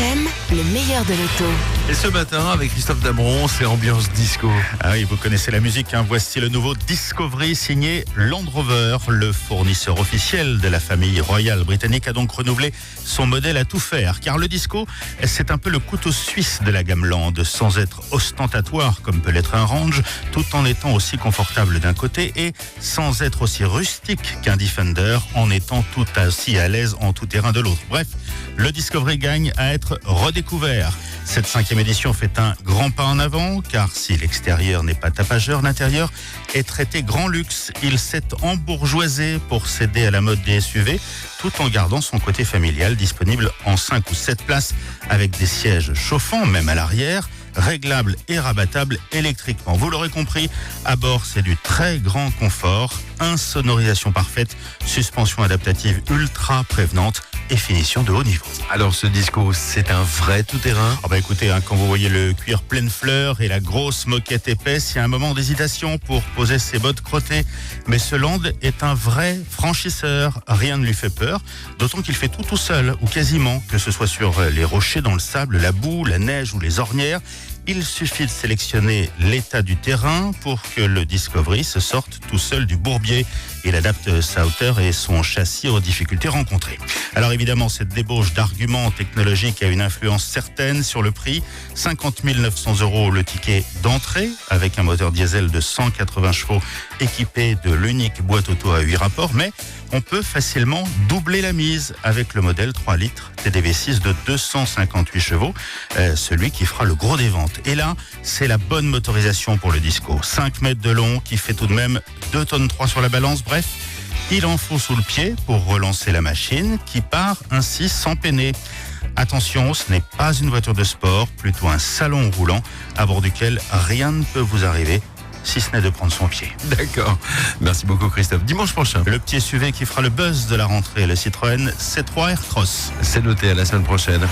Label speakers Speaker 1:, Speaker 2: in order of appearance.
Speaker 1: FM, le meilleur de l'auto.
Speaker 2: Et ce matin, avec Christophe Dabron, c'est ambiance disco.
Speaker 3: Ah oui, vous connaissez la musique, hein. Voici le nouveau Discovery signé Land Rover. Le fournisseur officiel de la famille royale britannique a donc renouvelé son modèle à tout faire. Car le disco, c'est un peu le couteau suisse de la gamme Land, sans être ostentatoire comme peut l'être un Range, tout en étant aussi confortable d'un côté et sans être aussi rustique qu'un Defender, en étant tout aussi à l'aise en tout terrain de l'autre. Bref, le Discovery gagne à être redécouvert. Cette 5e édition fait un grand pas en avant, car si l'extérieur n'est pas tapageur, l'intérieur est traité grand luxe. Il s'est embourgeoisé pour céder à la mode des SUV, tout en gardant son côté familial, disponible en 5 ou 7 places, avec des sièges chauffants, même à l'arrière, réglables et rabattables électriquement. Vous l'aurez compris, à bord, c'est du très grand confort, insonorisation parfaite, suspension adaptative ultra prévenante et finition de haut niveau.
Speaker 2: Alors ce disco, c'est un vrai tout-terrain.
Speaker 3: Écoutez, quand vous voyez le cuir pleine fleur et la grosse moquette épaisse, il y a un moment d'hésitation pour poser ses bottes crottées. Mais ce Land est un vrai franchisseur. Rien ne lui fait peur, d'autant qu'il fait tout seul, ou quasiment, que ce soit sur les rochers dans le sable, la boue, la neige ou les ornières. Il suffit de sélectionner l'état du terrain pour que le Discovery se sorte tout seul du bourbier. Il adapte sa hauteur et son châssis aux difficultés rencontrées. Alors évidemment, cette débauche d'arguments technologiques a une influence certaine sur le prix. 50 900 € le ticket d'entrée, avec un moteur diesel de 180 chevaux équipé de l'unique boîte auto à 8 rapports. Mais on peut facilement doubler la mise avec le modèle 3 litres TDV6 de 258 chevaux, celui qui fera le gros des ventes. Et là, c'est la bonne motorisation pour le disco. 5 mètres de long qui fait tout de même 2,3 tonnes sur la balance. Bref, il en faut sous le pied pour relancer la machine qui part ainsi sans peiner. Attention, ce n'est pas une voiture de sport, plutôt un salon roulant à bord duquel rien ne peut vous arriver, si ce n'est de prendre son pied.
Speaker 2: D'accord. Merci beaucoup Christophe. Dimanche prochain.
Speaker 3: Le petit SUV qui fera le buzz de la rentrée, le Citroën C3 Aircross.
Speaker 2: C'est noté, à la semaine prochaine.